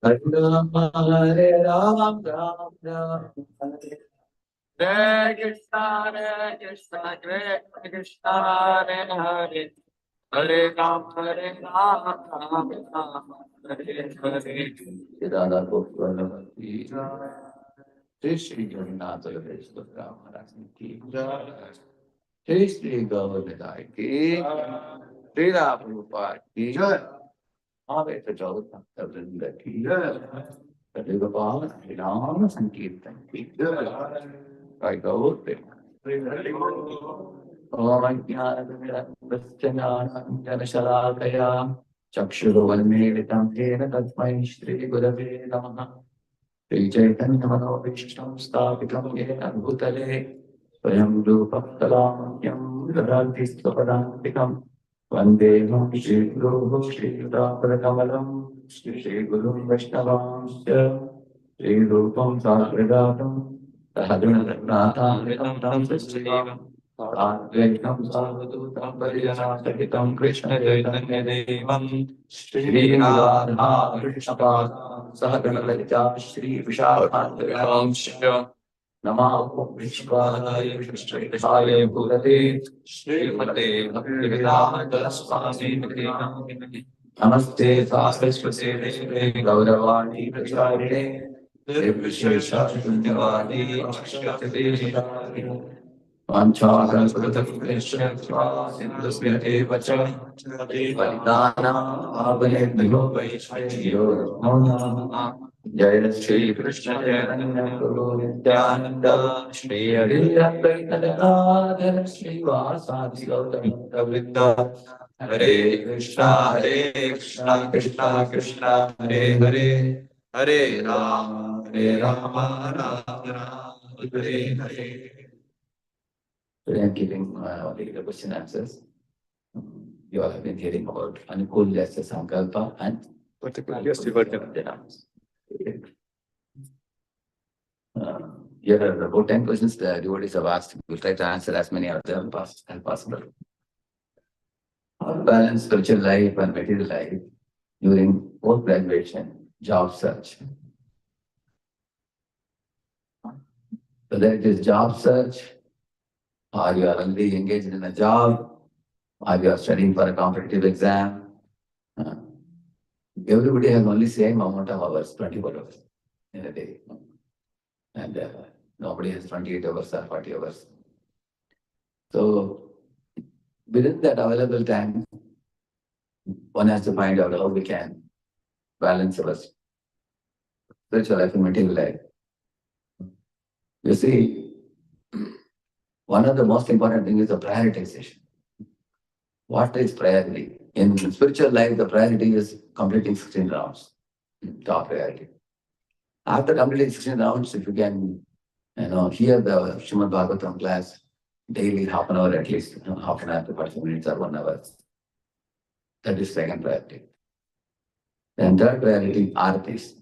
Hare Rama, Hare Ram, Ram Ram, Hare Krishna, Krishna Krishna, Hare Hare, Hare Ram, Ram Ram, Hare Hare. Radha Gopal ki jai, Shri Jagannath Baladev Maharaj ki jai, Shri Govardhan ki jai, Shri Prabhupada ki jai. Ave Jagannath Baladev ki jai. Radha Ram Sankirtan ki jai. I go there. Om Jnana Chakshurvanmilitam Yena Tasmai Shri Gurave Namaha Shri Chaitanya Manobishtam Sthapitam Yena Bhutale Swayam Rupam Talamyam Radhati Swapadantikam Vandeham Shri Guru Shri Radha Shri Guru Vaishnavamsya Shri Rupam Sagradatam Sahadranathamritam Tam Srivam Advaitam Sarvadutam Pariyanasahitam Krishna Chaitanya Devam Shri Radha Krishna Padam Sahagana Shri Vishakhantaramsya Namaha Vishwadaya Krishnaya Bhutale Srimate Bhaktivedanta Swami Niti Namaste Saraswate Deve Gauravani Pracharine Devvishesha Punyavadi Ashtatadeshikari Panchakalpatakshya Sindhusmya Vacha Vaidana Abhinebhyo Vaishnayo Namo Jaya Shri Krishna Chaitanya Prabhu Nityananda Shri Advaita Gadadhara Shri Vasadi Gautama Vrinda Hare Krishna Krishna Krishna Hare Hare Hare Rama Hare Hare. Today I'm giving the question answers. You all have been hearing about Anukul Jasa Sankalpa and Janamas. Here are about 10 questions the devotees have asked. We'll try to answer as many of them as possible. How to balance spiritual life and material life during post-graduation job search? Whether it is job search, or you are already engaged in a job, or you are studying for a competitive exam, everybody has only same amount of hours, 24 hours in a day. And nobody has 28 hours or 40 hours. So within that available time, one has to find out how we can balance our spiritual life and material life. You see, one of the most important things is the prioritization. What is priority? In spiritual life, the priority is completing 16 rounds. Top priority. After completing 16 rounds, if you can, hear the Srimad Bhagavatam class daily, half an hour at least, half an hour to 45 minutes or 1 hour. That is second priority. Then third priority, artis.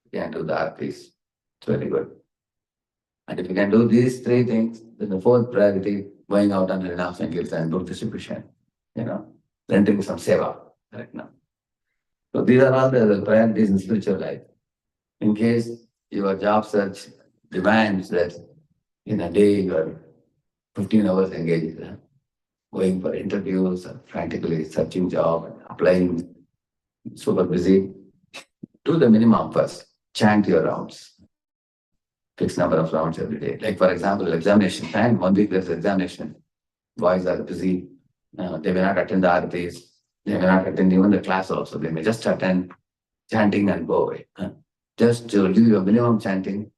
You can do the artis. It's very good. And if you can do these three things, then the fourth priority, going out and renounce and gifts and book distribution, rendering some seva right now. So these are all the priorities in spiritual life. In case your job search demands that in a day you are 15 hours engaged, going for interviews, frantically searching job, and applying, super busy, do the minimum first. Chant your rounds. Fixed number of rounds every day. Like for example, examination time, 1 week there's examination. Boys are busy. They may not attend the artis. They may not attend even the class also. They may just attend chanting and go away. Just to do your minimum chanting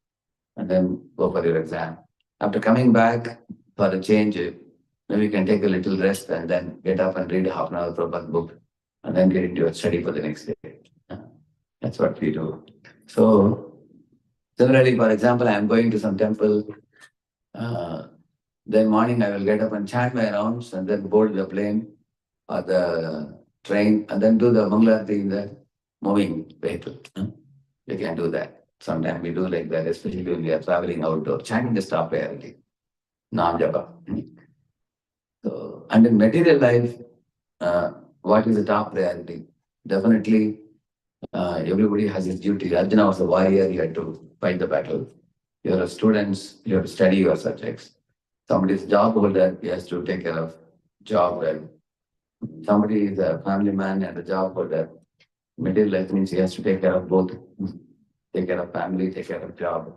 and then go for your exam. After coming back for a change, maybe you can take a little rest and then get up and read half an hour Prabhupada book and then get into your study for the next day. That's what we do. So, similarly, for example, I am going to some temple. Then morning I will get up and chant my rounds and then board the plane or the train and then do the Mangalarti in the moving vehicle. You can do that. Sometimes we do like that, especially when we are traveling outdoor. Chanting is top priority. Nam japa. So, and in material life, what is the top priority? Definitely Everybody has his duty. Arjuna was a warrior, he had to fight the battle. You're a students, you have to study your subjects. Somebody is job holder, he has to take care of job. And somebody is a family man and a job holder. Middle life means he has to take care of both. Take care of family, take care of job.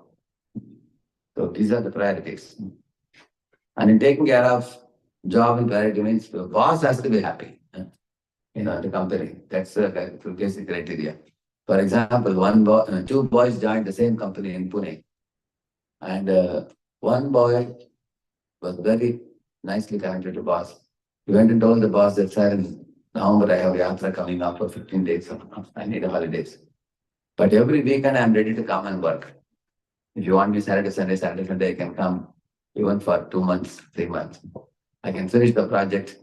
So these are the priorities. And in taking care of job and priority means the boss has to be happy. The company. That's the basic criteria. For example, two boys joined the same company in Pune. And one boy was very nicely connected to boss. He went and told the boss that, sir, in November I have yatra coming up for 15 days. I need holidays. But every weekend I'm ready to come and work. If you want me Saturday, Sunday, I can come even for 2 months, 3 months. I can finish the project.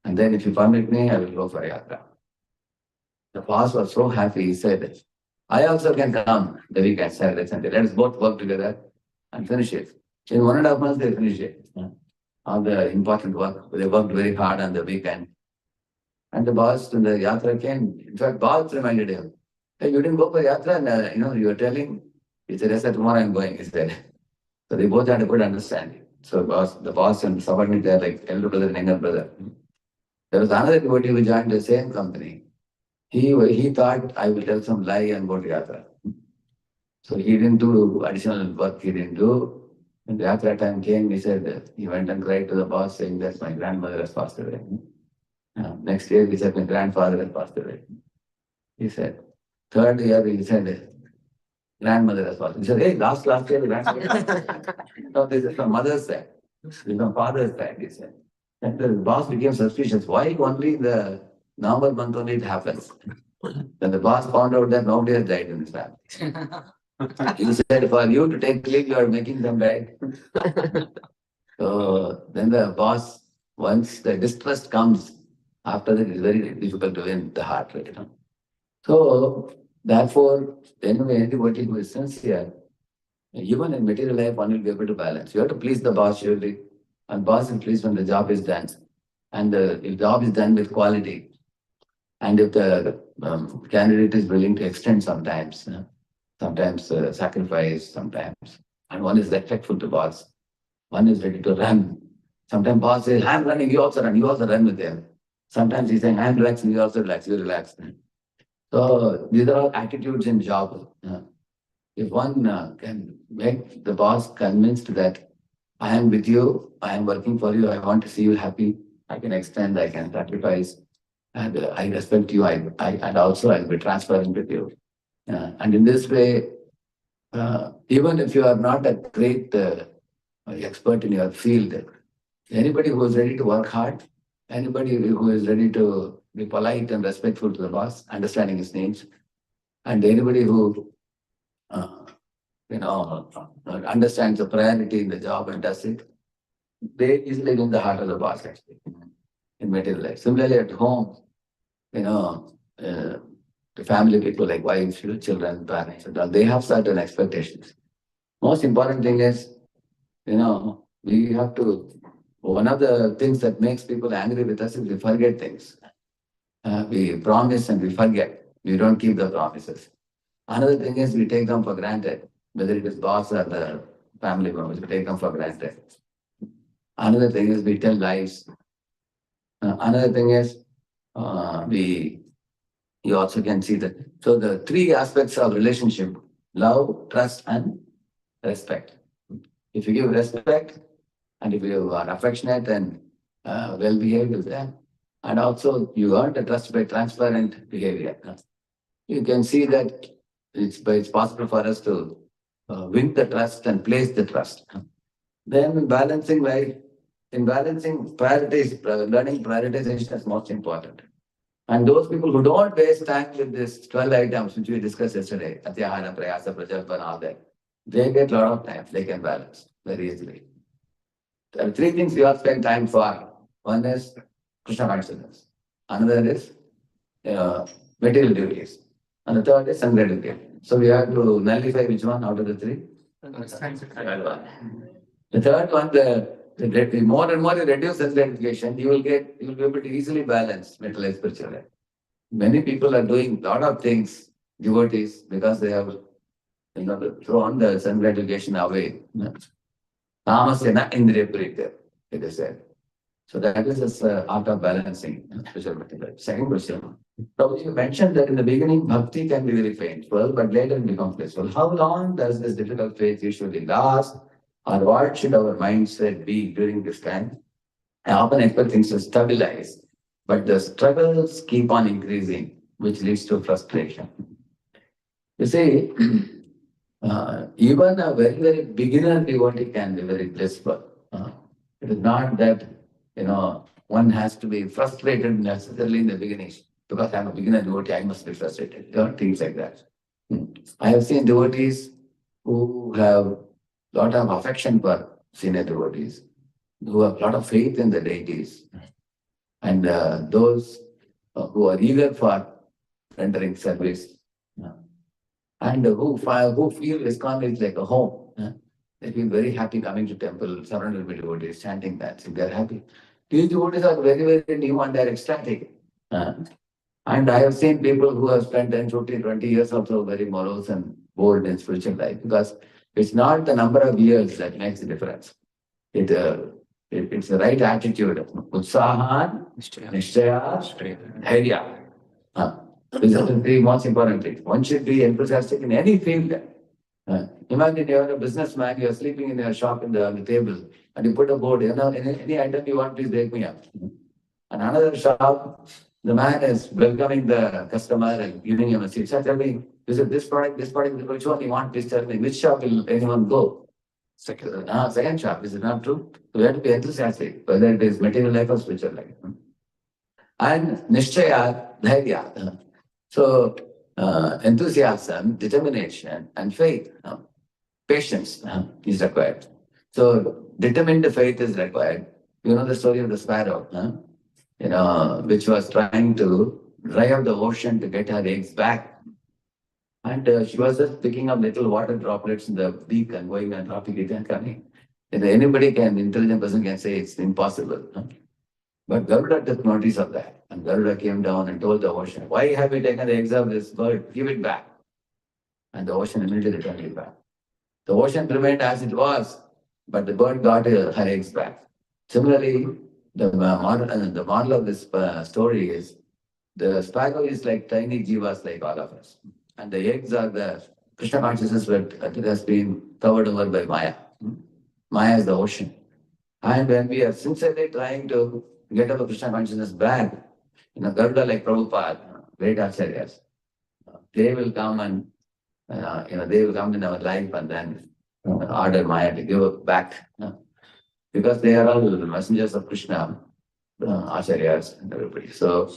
And then if you permit me, I will go for yatra. The boss was so happy, he said, I also can come the weekend, Saturday, Sunday. Let us both work together and finish it. In 1.5 months, they finished it. All the important work. They worked very hard on the weekend. And the boss, when the yatra came, in fact, boss reminded him, hey, you didn't go for yatra and, you were telling, he said, yes, sir, tomorrow I'm going, he said. So they both had a good understanding. So the boss and subordinate, they're like elder brother and younger brother. There was another devotee who joined the same company. He thought I will tell some lie and go to yatra. So he didn't do additional work, he didn't do. When the yatra time came, he said, he went and cried to the boss saying that my grandmother has passed away. Next year, he said, my grandfather has passed away. He said, third year, he said, grandmother has passed away. He said, hey, last year, the grandmother. No, this is from mother's side. This is from father's side, he said. And the boss became suspicious. Why only the November month only it happens? Then the boss found out that nobody has died in his family. He said, for you to take leave, you are making them die. So then the boss, once the distrust comes, after that, it's very difficult to win the heart rate. So therefore, anyway, anybody who is sincere, even in material life, one will be able to balance. You have to please the boss surely, and boss is pleased when the job is done. And if the job is done with quality, and if the candidate is willing to extend sometimes, sacrifice sometimes, and one is respectful to boss, one is ready to run. Sometimes boss says, I'm running, you also run with them. Sometimes he's saying, I'm relaxing, you also relax, you relax. So these are all attitudes in job. If one can make the boss convinced that I am with you, I am working for you, I want to see you happy, I can extend, I can sacrifice, and I respect you, and also I'll be transparent with you. And in this way, even if you are not a great expert in your field, anybody who is ready to work hard, anybody who is ready to be polite and respectful to the boss, understanding his needs, and anybody who understands the priority in the job and does it, they easily win the heart of the boss actually in material life. Similarly, at home, the family people like wives, children, parents, and all, they have certain expectations. Most important thing is, we have to. One of the things that makes people angry with us is we forget things. We promise and we forget. We don't keep the promises. Another thing is we take them for granted, whether it is boss or the family members, we take them for granted. Another thing is we tell lies. Another thing is you also can see that. So the three aspects of relationship: love, trust, and respect. If you give respect, and if you are affectionate and well behaved with them, and also you earn the trust by transparent behavior, you can see that it's possible for us to win the trust and place the trust. Then balancing life, in balancing priorities, learning prioritization is most important. And those people who don't waste time with these 12 items which we discussed yesterday, Atyahana, Prayasa, Prajalpa, and all that, they get a lot of time, they can balance very easily. There are three things we all spend time for. One is Krishna consciousness. Another is material duties. And the third is Sangra duty. So we have to nullify which one out of the three? The third one, the more and more you reduce self gratification, you will be able to easily balance mental and spiritual life. Many people are doing a lot of things devotees, because they have thrown the sense gratification away. Tamasena indriya prita, it is said. So that is this art of balancing spiritual material. Second question. So you mentioned that in the beginning, bhakti can be very painful, but later it becomes blissful. How long does this difficult phase usually last? Or what should our mindset be during this time? I often expect things to stabilize, but the struggles keep on increasing, which leads to frustration. You see, even a very, very beginner devotee can be very blissful. It is not that, one has to be frustrated necessarily in the beginning. Because I'm a beginner devotee, I must be frustrated. Things like that. I have seen devotees who have a lot of affection for senior devotees, who have a lot of faith in the deities, and those who are eager for rendering service, and who feel ISKCON is like a home. They feel very happy coming to temple, surrounded by devotees, chanting that. So they're happy. These devotees are very, very new and they're ecstatic. And I have seen people who have spent 10, 15, 20 years also very morose and bold in spiritual life, because it's not the number of years that makes the difference. It's the right attitude. Utsahan, Nishchaya, Dhairya. These are the three most important things. One should be enthusiastic in any field. Imagine you're a businessman, you're sleeping in your shop on the table, and you put a board, any item you want, please wake me up. And another shop, the man is welcoming the customer and giving him a seat. So tell me, is it this product, which one you want, please tell me, which shop will anyone go? Second shop, is it not true? So we have to be enthusiastic, whether it is material life or spiritual life. And Nishchaya, Dhairya. So enthusiasm, determination, and faith, patience is required. So determined faith is required. You know the story of the sparrow, which was trying to dry up the ocean to get her eggs back. And she was just picking up little water droplets in the beak and going and dropping it and coming. Intelligent person can say it's impossible. But Garuda took notice of that. And Garuda came down and told the ocean, why have you taken the eggs of this bird? Give it back. And the ocean immediately returned it back. The ocean remained as it was, but the bird got her eggs back. Similarly, the model of this story is the sparrow is like tiny jivas like all of us. And the eggs are the Krishna consciousness that has been covered over by Maya. Maya is the ocean. And when we are sincerely trying to get our Krishna consciousness back, Garuda like Prabhupada, great acharyas, they will come and, they will come in our life and then order Maya to give it back. Because they are all the messengers of Krishna, acharyas and everybody. So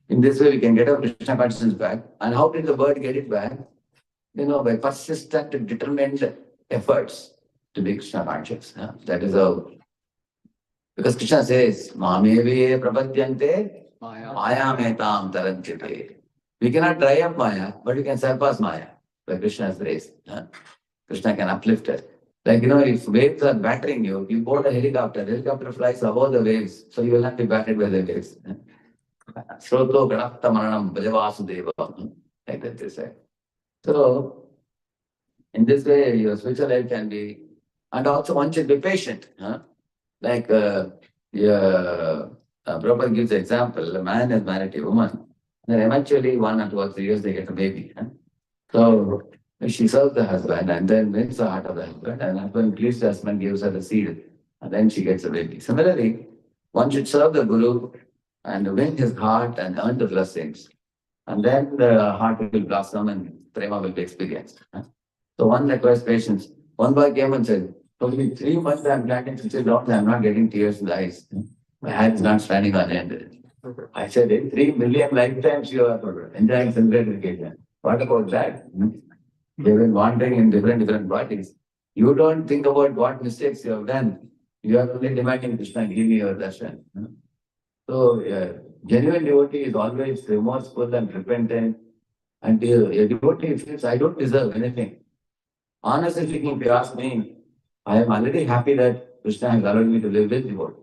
in this way, we can get our Krishna consciousness back. And how did the bird get it back? By persistent, determined efforts to be Krishna conscious. That is how. Because Krishna says, Mameviye prapadyante maya metam tarantyate. We cannot dry up Maya, but we can surpass Maya by Krishna's grace. Krishna can uplift it. Like, if waves are battering you, you board a helicopter flies above the waves, so you will not be battered by the waves. Sroto ganapta maranam bhajavasudeva. Like that they say. So, in this way, your spiritual life can be, and also one should be patient. Like, Prabhupada gives an example, a man is married to a woman, and then eventually 1 or 2 or 3 years they get a baby. So she serves the husband and then wins the heart of the husband, and husband pleases the husband, gives her the seed, and then she gets a baby. Similarly, one should serve the Guru and win his heart and earn the blessings, and then the heart will blossom and prema will be experienced. So one requires patience. One boy came and said, only 3 months I'm planting such a lot, I'm not getting tears in the eyes. My hand is not standing on end. I said, in 3 million lifetimes you are enjoying self-gratification. What about that? They've been wandering in different bodies. You don't think about what mistakes you have done. You are only demanding Krishna, give me your darshan. So, genuine devotee is always remorseful and repentant. And a devotee feels, I don't deserve anything. Honestly speaking, if you ask me, I am already happy that Krishna has allowed me to live with devotee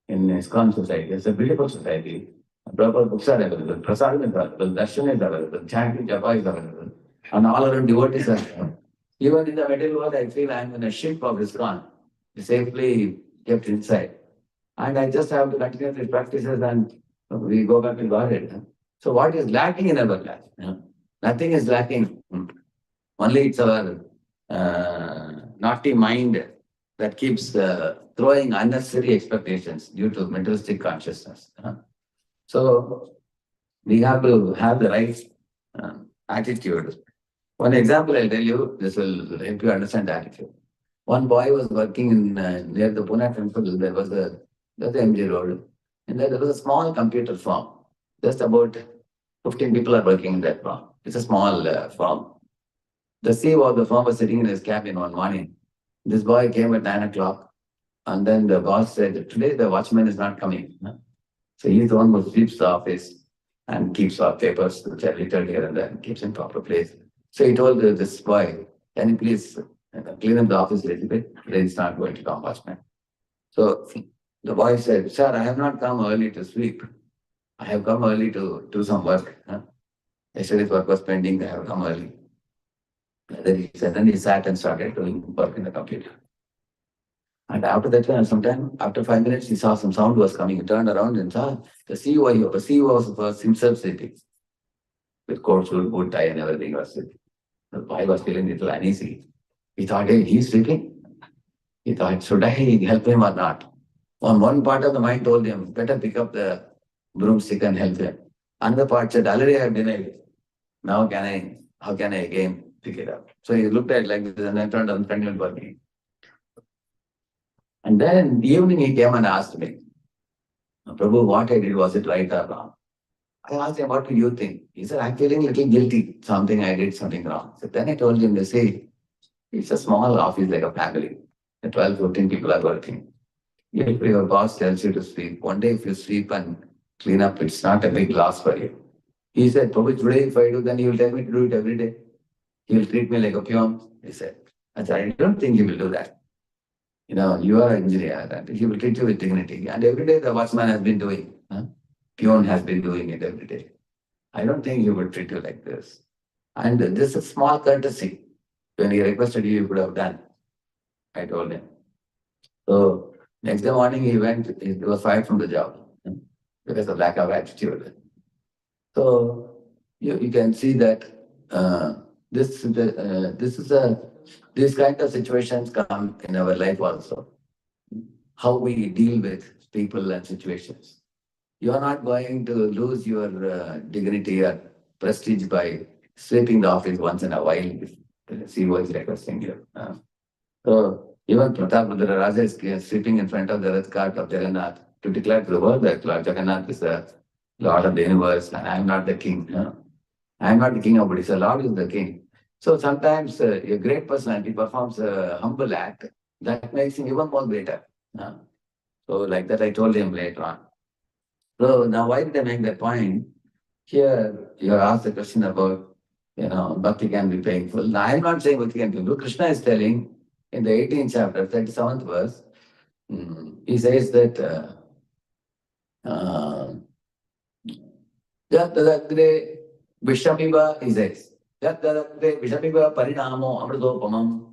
in ISKCON society. It's a beautiful society. Proper books are available, prasadam is available, darshan is available, chanting japa is available, and all around devotees are there. Even in the material world, I feel I am in a ship of ISKCON, safely kept inside. And I just have to continue these practices and we go back to Godhead. So what is lacking in our life? Nothing is lacking. Only it's our naughty mind that keeps throwing unnecessary expectations due to materialistic consciousness. So we have to have the right attitude. One example I'll tell you, this will help you understand the attitude. One boy was working in near the Pune temple. There was the MG Road, and there was a small computer farm. Just about 15 people are working in that farm. It's a small farm. The CEO of the farm was sitting in his cabin one morning. This boy came at 9 o'clock, and then the boss said, "Today the watchman is not coming." So he's the one who sweeps the office and keeps our papers which are littered here and there, keeps in proper place. So he told this boy, "Can you please clean up the office a little bit? Today it's not going to come watchman." So the boy said, "Sir, I have not come early to sweep. I have come early to do some work. Yesterday's work was pending. I have come early." And then he said, then he sat and started doing work in the computer. And after that, sometime after 5 minutes, he saw some sound was coming. He turned around and saw the CEO. The CEO was himself sitting with coat, suit, boot, tie, and everything was sitting. The boy was feeling a little uneasy. He thought, hey, he's sleeping. He thought, should I help him or not? On one part of the mind told him, better pick up the broomstick and help him. Another part said, already I have denied it. Now how can I again pick it up? So he looked at it like this and then turned on continued working. And then in the evening he came and asked me, Prabhu, what I did, was it right or wrong? I asked him, what do you think? He said, I'm feeling a little guilty. Something I did, something wrong. So then I told him, they say, it's a small office like a family. The 12, 15 people are working. If your boss tells you to sweep, one day if you sweep and clean up, it's not a big loss for you. He said, Prabhu, today if I do, then he will tell me to do it every day. He will treat me like a peon. He said, I don't think he will do that. You are an engineer and he will treat you with dignity. And every day the watchman has been doing. Peon has been doing it every day. I don't think he would treat you like this. And this is a small courtesy. When he requested you, you could have done. I told him. So next day morning he was fired from the job because of lack of attitude. So you can see that these kind of situations come in our life also. How we deal with people and situations. You are not going to lose your dignity or prestige by sweeping the office once in a while if the CEO is requesting you. So even Pratap Rudra Raja is sweeping in front of the Rath cart of Jagannath to declare to the world that Lord Jagannath is the Lord of the universe and I am not the king. I am not the king of Odisha, Lord is the king. So sometimes a great personality performs a humble act that makes him even more greater. So like that I told him later on. So now why did I make that point? Here you asked the question about, bhakti can be painful. Now I am not saying bhakti can be painful. Krishna is telling in the 18th chapter, 37th verse, he says that Yat Vishamiva, he says, Yat Vishamiva Parinamo Amritopamam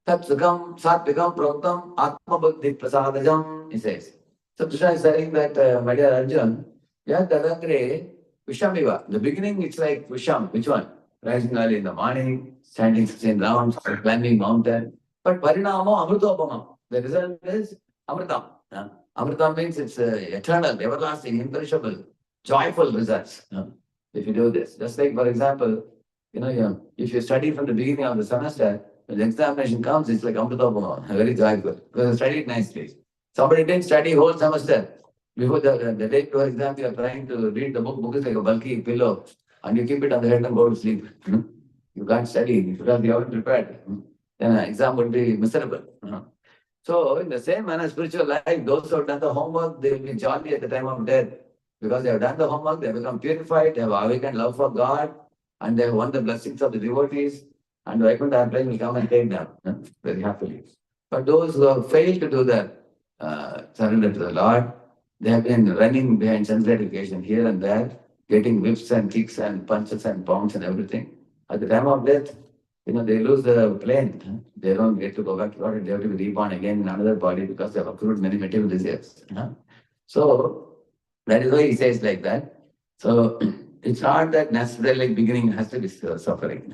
Tat Sukam Satvigam Proktam Atma Bhakti Prasadajam, he says. So Krishna is saying that, my dear Arjun, Yat Vishamiva, the beginning it's like Visham, which one? Rising early in the morning, standing 16 rounds, climbing mountain. But Parinamo Amritopamam, the result is Amritam. Amritam means it's eternal, everlasting, imperishable, joyful results. If you do this. Just like, for example, if you study from the beginning of the semester, when the examination comes, it's like Amritopama, very joyful, because you studied nicely. Somebody didn't study whole semester. Before the day before exam, you are trying to read the book. Book is like a bulky pillow, and you keep it on the head and go to sleep. You can't study because you haven't prepared. Then exam would be miserable. So in the same manner, spiritual life, those who have done the homework, they will be jolly at the time of death. Because they have done the homework, they have become purified, they have awakened love for God, and they have won the blessings of the devotees, and the Vaikuntha plane will come and take them very happily. But those who have failed to do that, surrender to the Lord, They have been running behind sense gratification here and there, getting whips and kicks and punches and pounds and everything. At the time of death, they lose the plane. They don't get to go back to God. They have to be reborn again in another body because they have accrued many material desires. So that is why he says like that. So it's not that necessarily beginning has to be suffering.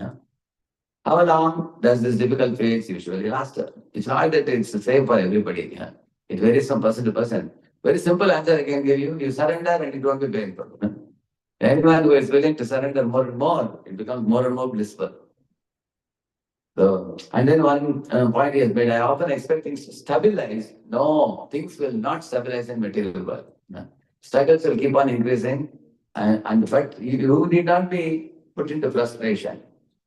How long does this difficult phase usually last? It's not that it's the same for everybody. It varies from person to person. Very simple answer I can give you. You surrender and it won't be painful. Anyone who is willing to surrender more and more, it becomes more and more blissful. So, and then one point he has made, I often expect things to stabilize. No, things will not stabilize in material world. Struggles will keep on increasing. And in fact, you need not be put into frustration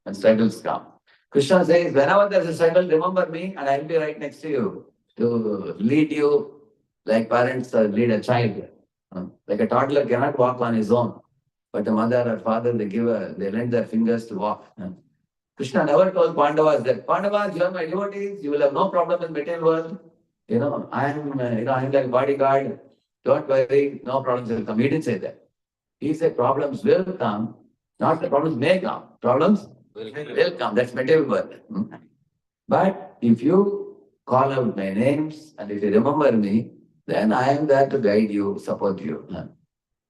when struggles come. Krishna says, whenever there's a struggle, remember me and I'll be right next to you to lead you like parents lead a child. Like a toddler cannot walk on his own, but the mother or father, they lend their fingers to walk. Krishna never told Pandavas that, Pandavas, you are my devotees, you will have no problem in material world. I'm like bodyguard. Don't worry, no problems will come. He didn't say that. He said problems will come, not the problems may come. Problems will come. That's material world. But if you call out my names and if you remember me, then I am there to guide you, support you.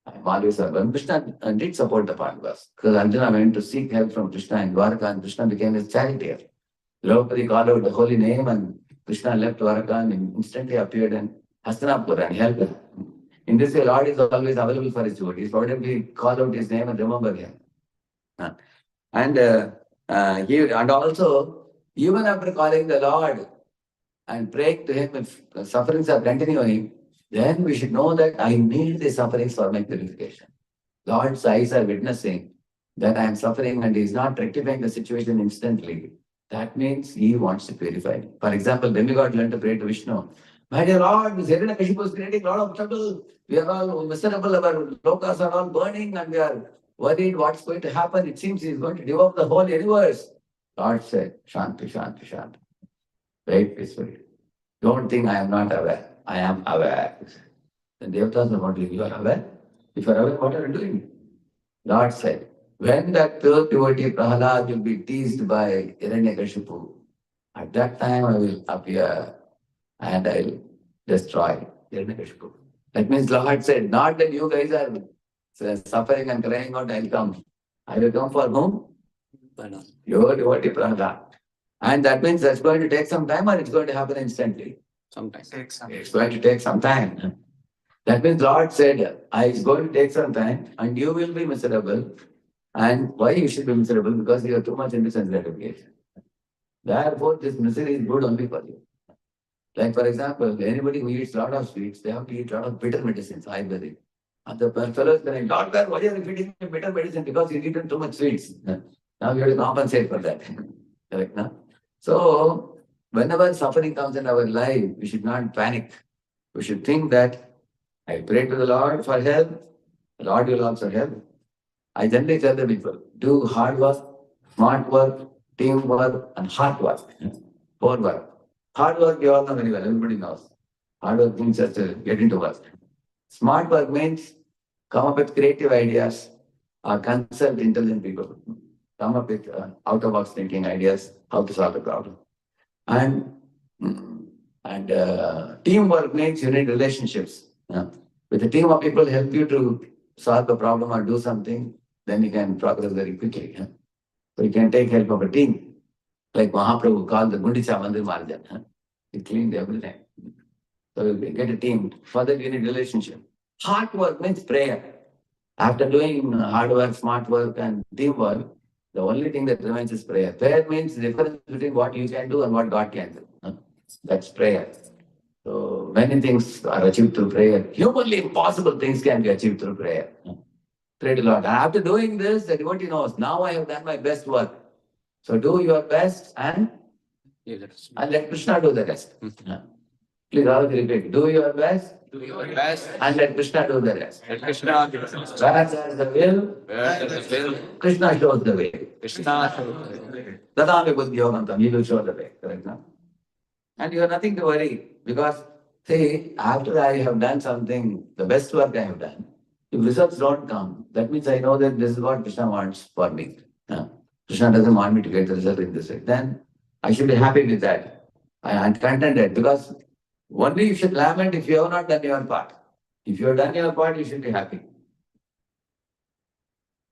I'm always when Krishna did support the Pandavas because Arjuna went to seek help from Krishna in Dwarka and Krishna became his charioteer. Draupadi called out the holy name and Krishna left Dwarka and instantly appeared in Hastinapur and helped him. In this way, Lord is always available for his devotees. Probably call out his name and remember him. And also, even after calling the Lord and praying to him, if sufferings are continuing, then we should know that I need the sufferings for my purification. Lord's eyes are witnessing that I am suffering and he is not rectifying the situation instantly. That means he wants to purify me. For example, demigod learned to pray to Vishnu. My dear Lord, this Hiranyakashipu is creating a lot of trouble. We are all miserable, our lokas are all burning and we are worried what's going to happen. It seems he is going to devour the whole universe. Lord said, Shanti, Shanti, Shanti. Very peacefully. Don't think I am not aware. I am aware. The Devatas are not doing. You are aware? If you are aware, what are you doing? Lord said, when that pure devotee Prahalad will be teased by Hiranyakashipu, at that time I will appear and I will destroy Hiranyakashipu. That means Lord said, not that you guys are suffering and crying out, I'll come. I will come for whom? Your devotee Prahalad. And that means that's going to take some time or it's going to happen instantly? Sometimes. It's going to take some time. That means Lord said, it's going to take some time and you will be miserable. And why you should be miserable? Because you are too much into sense gratification. Therefore, this misery is good only for you. Like for example, anybody who eats a lot of sweets, they have to eat a lot of bitter medicines, Ayurvedic. And the fellow is saying, doctor, why are you feeding me bitter medicine? Because you've eaten too much sweets. Now you have to compensate for that. Correct, no? So, whenever suffering comes in our life, we should not panic. We should think that I pray to the Lord for help. The Lord will also help. I generally tell the people, do hard work, smart work, teamwork, and hard work. Four work. Hard work, you all know very well, everybody knows. Hard work means just to get into work. Smart work means come up with creative ideas or consult intelligent people. Come up with out-of-box thinking ideas, how to solve the problem. And teamwork means you need relationships. With a team of people help you to solve a problem or do something, then you can progress very quickly. So you can take help of a team. Like Mahaprabhu called the Gundicha Mandir Marjan. He cleaned everything. So you get a team. For that you need relationship. Hard work means prayer. After doing hard work, smart work and teamwork, the only thing that remains is prayer. Prayer means the difference between what you can do and what God can do. That's prayer. So many things are achieved through prayer. Humanly impossible things can be achieved through prayer. Pray to Lord. And after doing this, the devotee knows, now I have done my best work. So do your best and let Krishna do the rest. Please always repeat. Do your best. Do your best. And let Krishna do the rest. Let Krishna do the rest. Where there is the will, Where there is will, Krishna shows the way. Krishna shows the way. Tadami buddhyogantam. He will show the way. Correct now? And you have nothing to worry because See, after I have done something, the best work I have done, if results don't come, that means I know that this is what Krishna wants for me. Krishna doesn't want me to get the result in this way. Then I should be happy with that. I'm contented because only you should lament if you have not done your part. If you have done your part, you should be happy.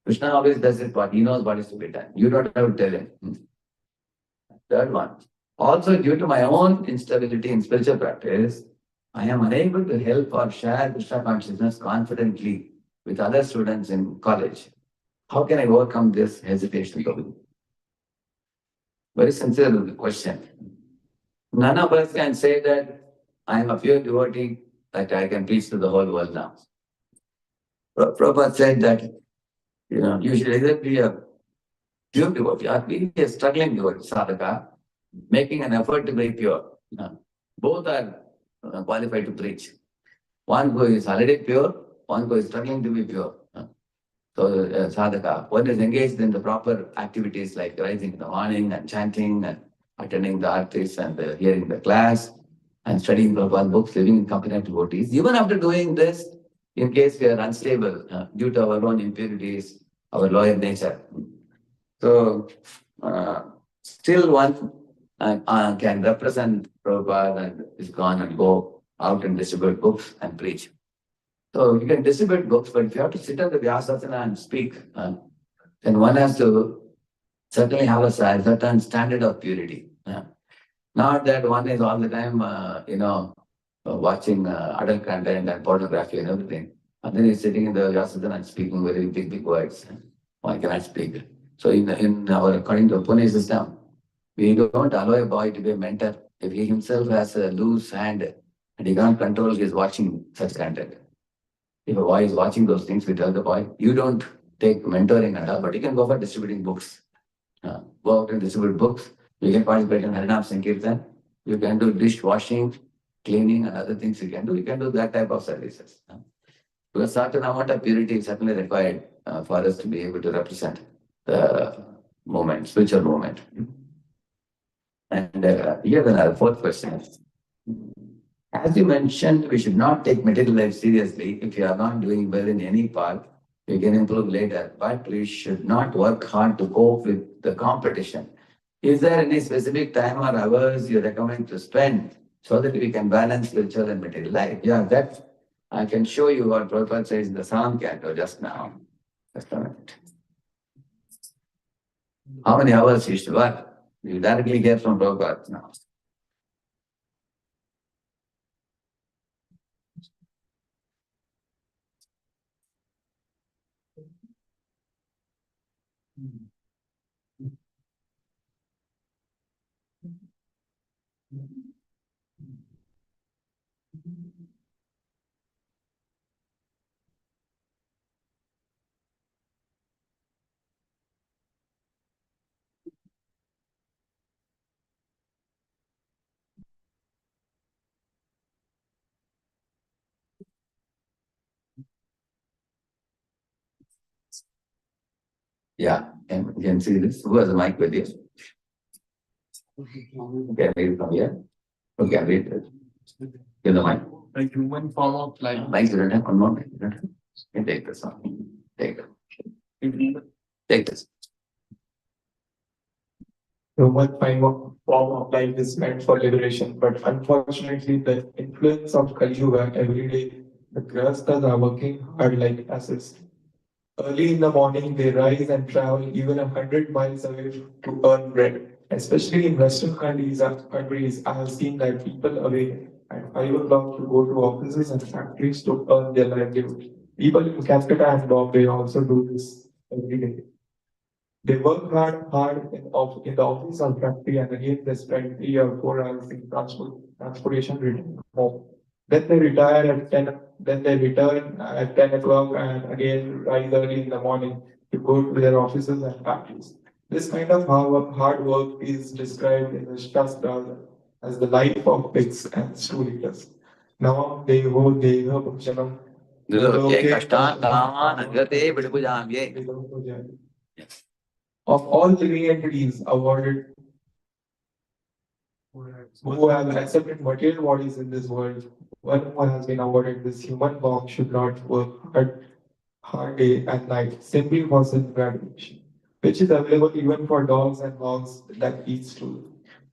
Krishna always does his part. He knows what is to be done. You don't have to tell him. Third one. Also, due to my own instability in spiritual practice, I am unable to help or share Krishna consciousness confidently with other students in college. How can I overcome this hesitation, Prabhu? Very sincere question. None of us can say that I am a pure devotee, that I can preach to the whole world now. Prabhupada said that, you should either be a pure devotee or be a struggling devotee, sadhaka, making an effort to be pure. Both are qualified to preach. One who is already pure, one who is struggling to be pure. So, sadhaka, one is engaged in the proper activities like rising in the morning and chanting and attending the artis and hearing the class and studying Prabhupada books, living in company of devotees. Even after doing this, in case we are unstable due to our own impurities, our lower nature. So, still one can represent Prabhupada and is gone and go out and distribute books and preach. So you can distribute books, but if you have to sit on the Vyasasana and speak, then one has to certainly have a certain standard of purity. Not that one is all the time, watching adult content and pornography and everything. And then he's sitting in the Vyasasana and speaking very big words. One cannot speak. So in our, according to Pune system, we don't allow a boy to be a mentor if he himself has a loose hand and he can't control his watching such content. If a boy is watching those things, we tell the boy, you don't take mentoring and all, but you can go for distributing books. Go out and distribute books. You can participate in Harinam Sankirtan. You can do dishwashing, cleaning, and other things you can do. You can do that type of services. Because certain amount of purity is certainly required for us to be able to represent the movement, spiritual movement. And here's another fourth question. As you mentioned, we should not take material life seriously. If you are not doing well in any part, you can improve later, but we should not work hard to cope with the competition. Is there any specific time or hours you recommend to spend so that we can balance spiritual and material life? Yeah, that I can show you what Prabhupada says in the Psalm canto just now. Just a minute. How many hours you should work? You directly hear from Prabhupada now. Yeah, and you can see this. Who has a mic with you? Okay, read it from here. Okay, read it. Give the mic. A human form of life. Mic, you don't have one more mic. You don't have. You can take this one. Take it. Take this. Human form of life is meant for liberation, but unfortunately, the influence of Kali Yuga every day, the Grihasthas are working hard like asses. Early in the morning, they rise and travel even 100 miles away to earn bread. Especially in Western countries, I have seen that people awake at 5 o'clock to go to offices and factories to earn their livelihood. People in Calcutta and Bombay also do this every day. They work hard in the office or factory, and again they spend 3 or 4 hours in transportation return home. Then they retire at 10. Then they return at 10 o'clock and again rise early in the morning to go to their offices and factories. This kind of hard work is described in the Shastras as the life of pigs and stool eaters. Now they ho deha bhakshanam. Of all living entities awarded who have accepted material bodies in this world, one who has been awarded this human form should not work hard day and night simply for self gratification, which is available even for dogs and hogs that eat stool.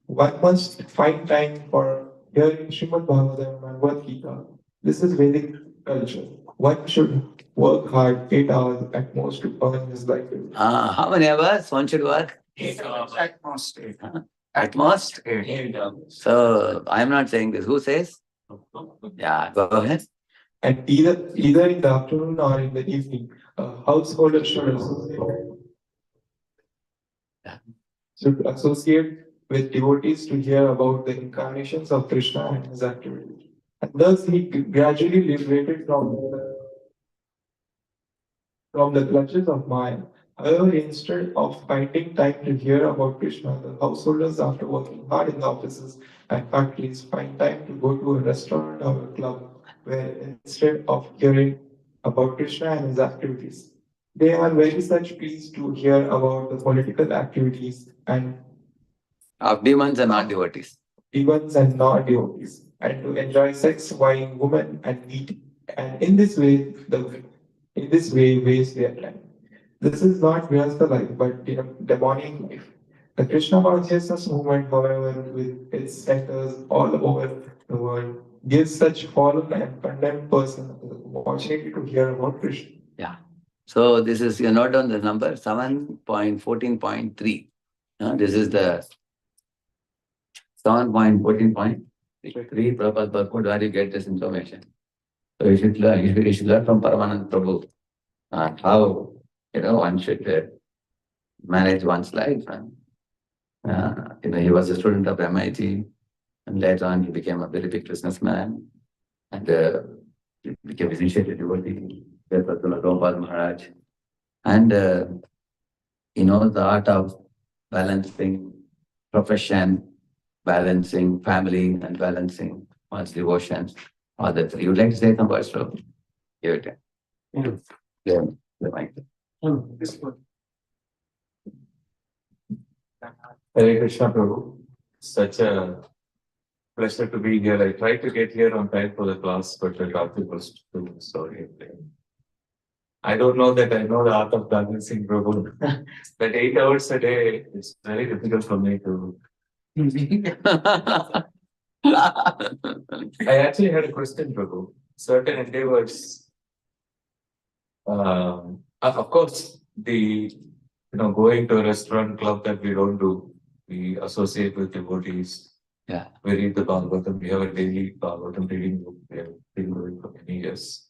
One must find time for hearing Srimad Bhagavatam and Bhagavad Gita. This is Vedic culture. One should work hard 8 hours at most to earn his livelihood. How many hours one should work? 8 hours. At most 8. At most? 8. So I'm not saying this. Who says? Yeah, go ahead. And either in the afternoon or in the evening, a householder should associate with devotees to hear about the incarnations of Krishna and his activities. And thus he gradually liberated from the clutches of Maya. However, instead of finding time to hear about Krishna, the householders, after working hard in the offices and factories, find time to go to a restaurant or a club where instead of hearing about Krishna and his activities, they are very much pleased to hear about the political activities and Of demons and not devotees. demons and non-devotees, and to enjoy sex, wine, women, and meat. And in this way waste their time. This is not Grihastha life, but demonic life. The Krishna consciousness movement, however, with its centers all over the world, gives such fallen and condemned persons the opportunity to hear about Krishna. Yeah. So this is, you note down the number 7.14.3. This is the 7.14.3. Prabhupada purport where you get this information. So you should learn from Paramanand Prabhu how one should manage one's life. And he was a student of MIT, and later on he became a very big businessman, and he became initiated devotee, Gopal Maharaj, and he knows the art of balancing profession, balancing family, and balancing one's devotions. All the three. You would like to say some words, Prabhu? Give it. Yeah, the mic. Hare Krishna Prabhu. Such a pleasure to be here. I tried to get here on time for the class, but the traffic was too sorry. I don't know that I know the art of balancing Prabhu. That 8 hours a day is very difficult for me to. I actually had a question, Prabhu. Certain endeavors, of course, going to a restaurant club that we don't do. We associate with devotees. Yeah. We read the Bhagavatam. We have a daily Bhagavatam reading book. We have been doing for many years.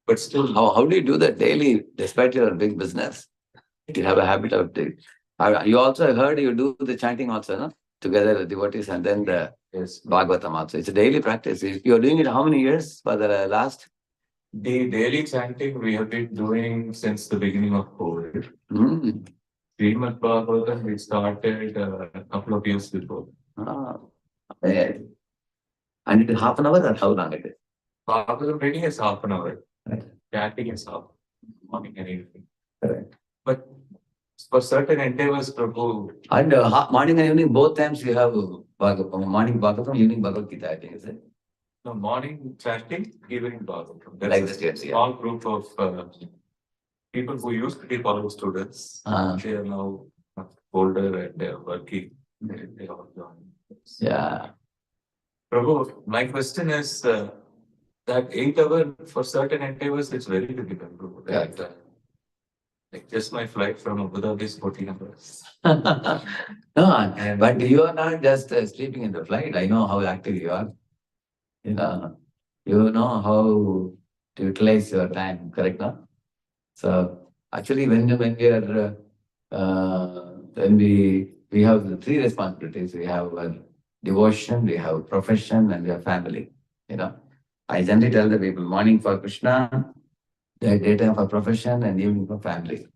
But still, How do you do that daily, despite your big business? You have a habit of doing. You also heard you do the chanting also, no? Together with devotees, and then the yes, Bhagavatam also. It's a daily practice. You're doing it how many years for the last? the daily chanting we have been doing since the beginning of COVID. Mm. Srimad Bhagavatam we started a couple of years before. Yeah. And it is half an hour or how long it is? Bhagavatam reading is half an hour. Right. Chanting is half, morning and evening. Correct. But for certain endeavors, Prabhu. And morning and evening, both times you have morning Bhagavatam, evening Bhagavad Gita, I think, is it? No, morning chanting, evening Bhagavatam. That's Like a this, yes, yeah. small group of people who used to be college students. They are now older and they are working. They all join. Yeah. Prabhu, my question is that 8 hour for certain endeavors, it's very difficult. Prabhu. Yeah. Like just my flight from Abu Dhabi is 14 hours. No, but you are not just sleeping in the flight. I know how active you are. You know how to utilize your time, correct? No? So actually, when we are then we have the three responsibilities. We have devotion, we have profession, and we have family. I generally tell the people morning for Krishna, daytime for profession, and evening for family.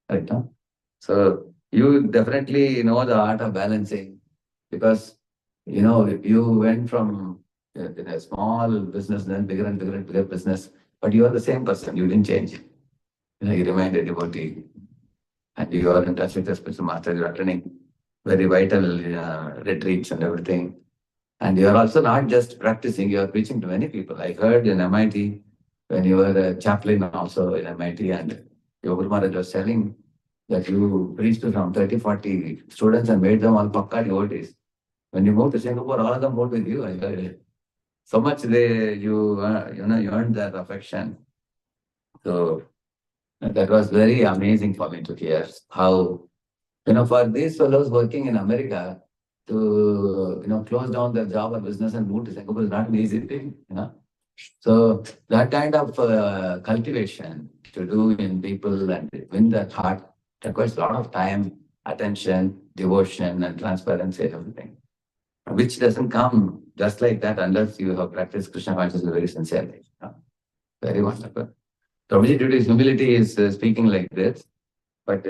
Right? No? So you definitely know the art of balancing, because you went from in a small business, then bigger and bigger and bigger business, but you are the same person. You didn't change. You remained a devotee, and you are in touch with the spiritual master. You are attending very vital retreats and everything. And you are also not just practicing, you are preaching to many people. I heard in MIT, when you were a chaplain also in MIT, and your Guru Maharaj was telling that you preached to some 30, 40 students and made them all Pakka devotees. When you moved to Singapore, all of them moved with you. I heard so much you earned their affection. So that was very amazing for me to hear how, for these fellows working in America to, close down their job or business and move to Singapore is not an easy thing. So that kind of cultivation to do in people and win their heart requires a lot of time, attention, devotion, and transparency and everything, which doesn't come just like that unless you have practiced Krishna consciousness very sincerely. Very wonderful. Prabhuji, due to his humility, is speaking like this, but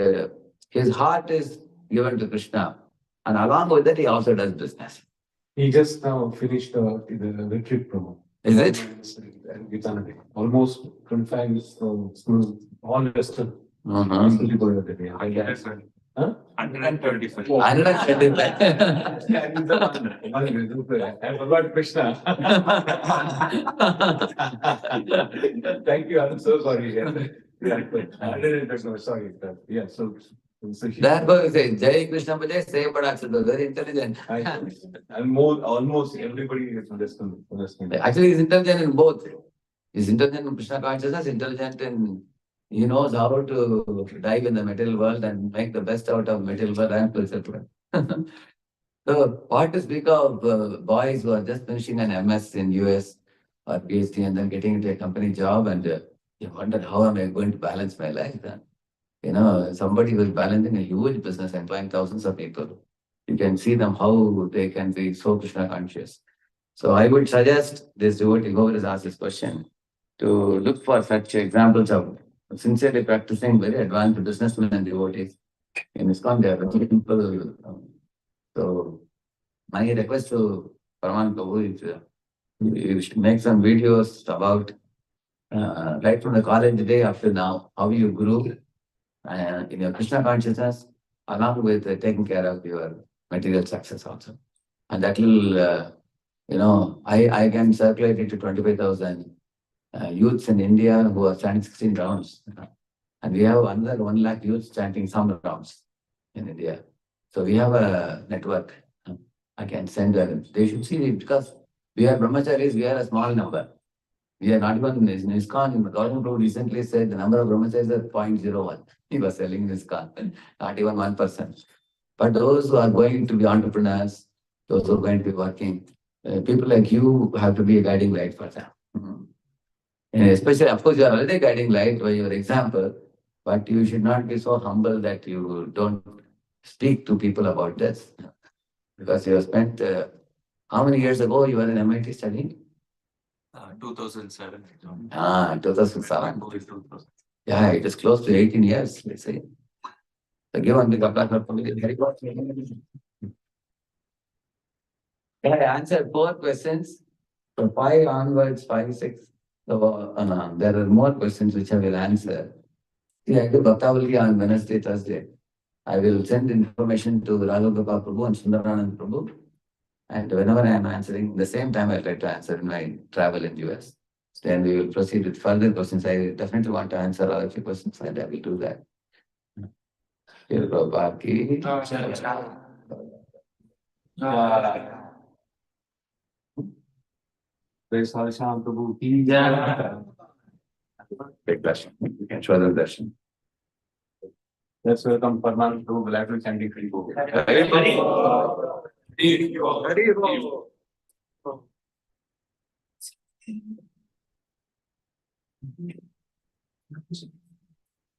his heart is given to Krishna, and along with that, he also does business. He just now finished the retreat program. Is it? Almost 25 schools, all Western. Huh? 125. 125. I forgot Krishna. Thank you. I'm so sorry. Sorry. Yeah. So That boy says, Jai Krishna Bajai, say Badaksha, very intelligent. and almost everybody is understand. Actually, he's intelligent in both. He's intelligent in Krishna consciousness, intelligent in, he knows how to dive in the material world and make the best out of material world and spiritual world. So, what to speak of boys who are just finishing an MS in US or PhD and then getting into a company job, and you wonder, how am I going to balance my life then? Somebody who is balancing a huge business, employing thousands of people. You can see them how they can be so Krishna conscious. So I would suggest this devotee, whoever has asked this question, to look for such examples of sincerely practicing very advanced businessmen and devotees. In ISKCON, there are many people. So my request to Paraman Prabhu is you should make some videos about right from the college day up to now, how you grew in your Krishna consciousness, along with taking care of your material success also. And that will, I can circulate it to 25,000 youths in India who are chanting 16 rounds. And we have another 1 lakh youths chanting some rounds in India. So we have a network. I can send them. They should see it because we are brahmacharis, we are a small number. We are not even in ISKCON. Gaurav Prabhu recently said the number of brahmacharis is 0.01. He was selling in ISKCON, not even 1%. But those who are going to be entrepreneurs, those who are going to be working, people like you have to be a guiding light for them. And especially, of course, you are already guiding light by your example, but you should not be so humble that you don't speak to people about this. Because you have spent, how many years ago you were in MIT studying? 2007. 2007. Yeah, it is close to 18 years, let's say. So give one big applause for Prabhu. Very good. I answered 4 questions. From 5 onwards, 5, 6. So there are more questions which I will answer. See, I do Bhaktavali on Wednesday, Thursday. I will send information to Raghav Gopal Prabhu and Sundaranand Prabhu. And whenever I am answering, the same time I try to answer in my travel in US. Then we will proceed with further questions. I definitely want to answer all of your questions, and I will do that. Prabhupada ki. Radheshyam Prabhu ki jai. Big darshan. You can show them darshan. Let's welcome Paraman Prabhu. We'll have to chant it pretty good.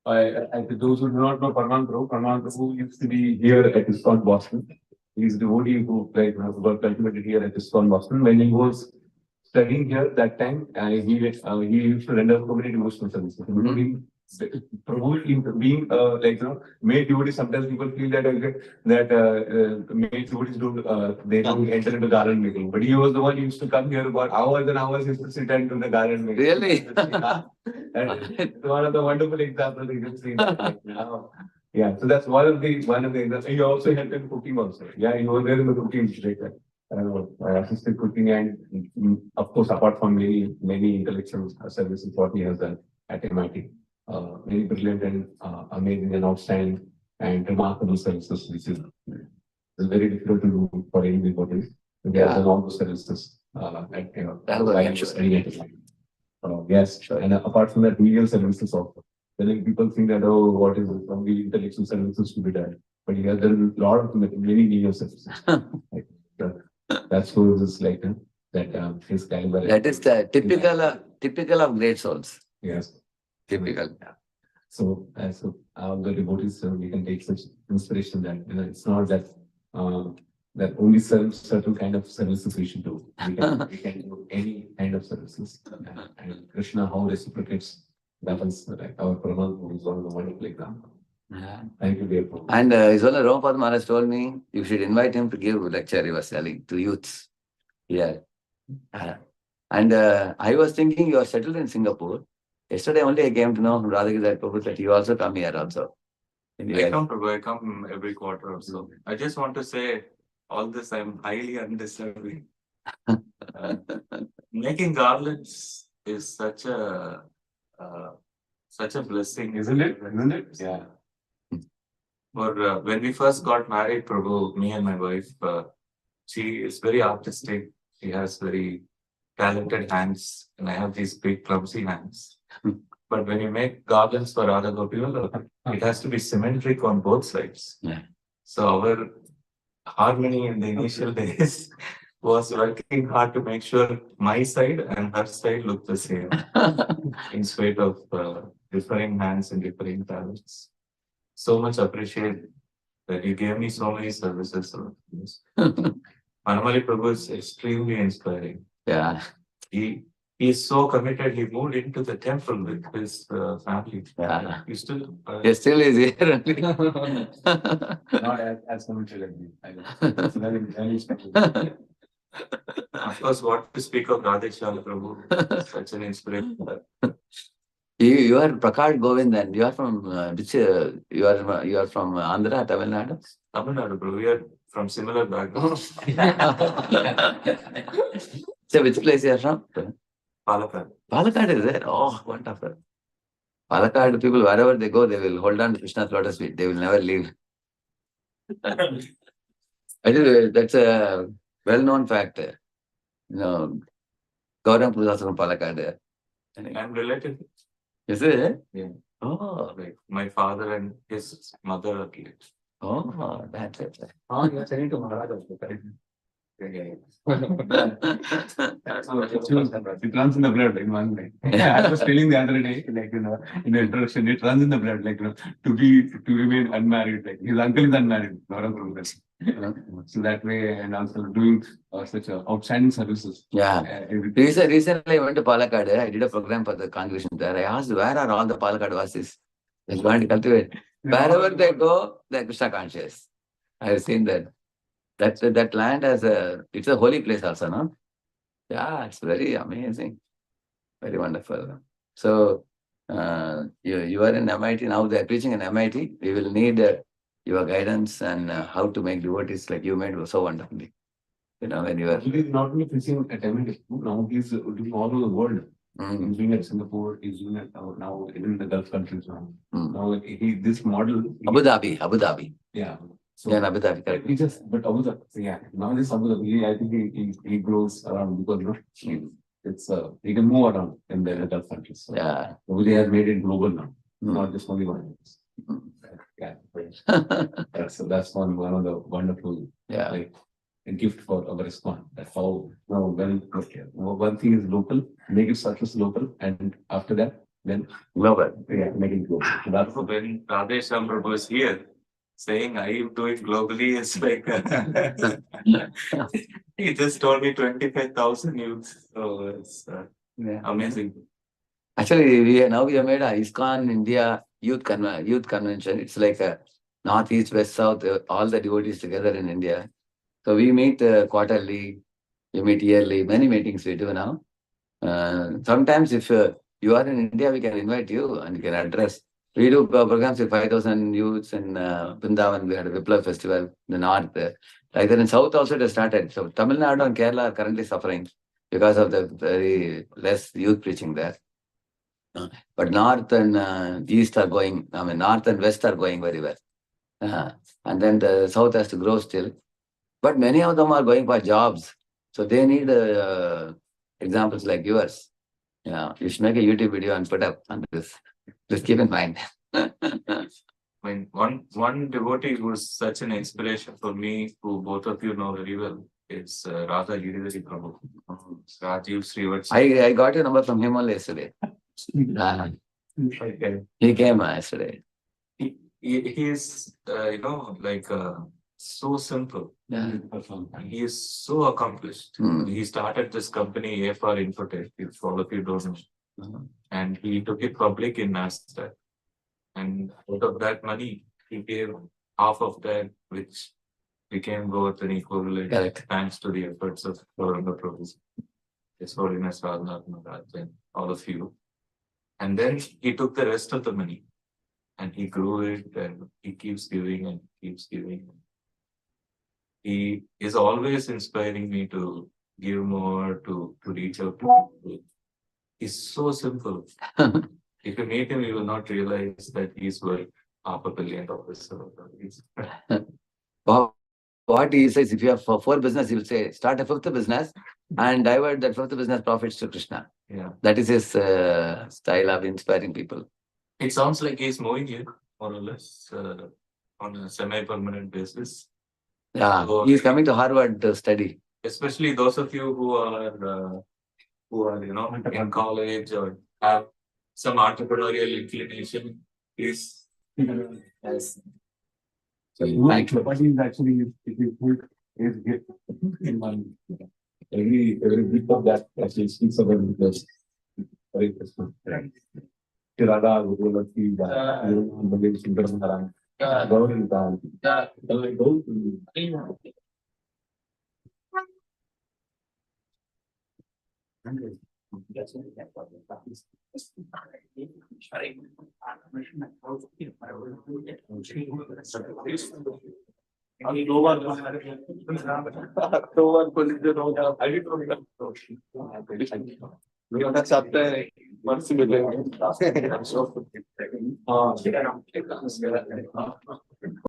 To those who do not know Paraman Prabhu used to be here at ISKCON Boston. He's the devotee who got cultivated here at ISKCON Boston. When he was studying here that time, he used to render community devotional services. Prabhu being male devotees, sometimes people feel that male devotees don't enter into garland making. But he was the one who used to come here about hours and hours. He used to sit and do the garland making. Really? And it's one of the wonderful examples you can see. Yeah, so that's one of the you also helped in cooking also. Yeah, you were there in the cooking, like assisted cooking and of course, apart from many intellectual services, what he has done at MIT, very brilliant and amazing and outstanding and remarkable services, which is very difficult to do for anybody. He has done all those services, at, while he was studying at MIT. Yes, and apart from that, legal services also. Then people think that, oh, what is it? Only intellectual services to be done. But he has done a lot of many legal services. Like, that's who is like that his caliber. That is the typical of great souls. Yes. Typical. So all the devotees, we can take such inspiration that it's not that that only certain kind of services we should do. We can do any kind of services. And Krishna, how reciprocates, happens. Like our Prabhu is one of the wonderful examples. Yeah. Thank you, dear Prabhu. And Isola Ramapada Maharaj told me you should invite him to give a lecture, he was telling, to youths here. And I was thinking you are settled in Singapore. Yesterday only I came to know from Radheshyam Prabhu that you also come here also. I come, Prabhu, I come every quarter or so. I just want to say all this, I'm highly undeserving. Making garlands is such a blessing, Isn't it? Isn't it? Yeah. For when we first got married, Prabhu, me and my wife, she is very artistic. She has very talented hands, and I have these big clumsy hands. But when you make garlands for Radha Gopival, it has to be symmetric on both sides. Yeah. So our harmony in the initial days was working hard to make sure my side and her side look the same, in spite of differing hands and differing talents. So much appreciate that you gave me so many services. Anamali Prabhu is extremely inspiring. Yeah. He is so committed. He moved into the temple with his family. Yeah. He still. He still is here. Not as committed like me. It's very special. Of course, what to speak of Radheshyam Prabhu, such an inspiration. You are Prakad Govindan. You are from which? You are from Andhra, Tamil Nadu. Tamil Nadu, Prabhu. We are from similar backgrounds. So which place you are from? Palakkad. Palakkad is there. Oh, wonderful. Palakkad people, wherever they go, they will hold on to Krishna's lotus feet. They will never leave. I think that's a well-known fact. Gaurang Pujas from Palakkad. I'm related. Is it? Yeah. Oh, Like my father and his mother are related. oh, that's it. Oh, you're saying to Maharaj also, correct? Yeah. It runs in the blood in one way. I was telling the other day, like, in the introduction, it runs in the blood, like, to remain unmarried. Like, his uncle is unmarried, Gaurav Prabhu. So that way, and also doing such outstanding services. Yeah. Recently, I went to Palakkad. I did a program for the congregation there. I asked, where are all the Palakkad Vasis? They're going to cultivate. Wherever they go, they're Krishna conscious. I have seen that. That land it's a holy place also, no? Yeah, it's very amazing. Very wonderful. So, you are in MIT now, they're preaching in MIT. We will need your guidance and how to make devotees like you made so wonderfully. When you are. He is not only preaching at MIT, now he's doing all over the world. He's doing at Singapore, he's doing it now in the Gulf countries now. Now this model. Abu Dhabi. Yeah. So, Yeah, Abu Dhabi, correct. But Abu Dhabi, yeah. Now this Abu Dhabi, I think he grows around because it's he can move around in the Gulf countries. So, Yeah. They have made it global now, not just only one. Yeah. That's one of the wonderful, like, a gift for our response. That's how one thing is local, make it success local, and after that, then Global. make it global. So that's When Radheshyam Prabhu is here, saying I am doing globally is like he just told me 25,000 youths. So it's amazing. Actually, we have made a ISKCON India youth convention. It's like a north, east, west, south, all the devotees together in India. So we meet quarterly, we meet yearly, many meetings we do now. Sometimes if you are in India, we can invite you and you can address. We do programs with 5,000 youths in Vrindavan. We had a Vipla festival in the north. Like that in south also it has started. So Tamil Nadu and Kerala are currently suffering because of the very less youth preaching there. But north and east are going, I mean north and west are going very well. And then the south has to grow still. But many of them are going for jobs. So they need examples like yours. Yeah, you should make a YouTube video and put up on this. Just keep in mind. I mean, one devotee who was such an inspiration for me, who both of you know very well, is Radheshyam Prabhu. Rajiv Srivatsa. I got your number from him only yesterday. Okay. He came yesterday. He is, so simple. Yeah. And he is so accomplished. He started this company AFR Infotech, if all of you don't know. And he took it public in NASDAQ. And out of that money, he gave half of that, which became worth an equivalent, Correct. thanks to the efforts of Gauranga Prabhu, His Holiness Radhanath Maharaj, and all of you. And then he took the rest of the money and he grew it, and he keeps giving and keeps giving. He is always inspiring me to give more, to reach out to people. He's so simple. If you meet him, you will not realize that he's worth $500 million. What he says, if you have 4 business, he will say, start a 5th business and divert that 5th business profits to Krishna. Yeah. That is his style of inspiring people. It sounds like he's moving here, more or less, on a semi-permanent basis. Yeah, So, he's coming to Harvard to study. Especially those of you who are in college or have some entrepreneurial inclination, please. Yes. So what is actually if you put is get in one every bit of that actually speaks about because very interesting. Tirada will feel that you don't believe in the going down. Go to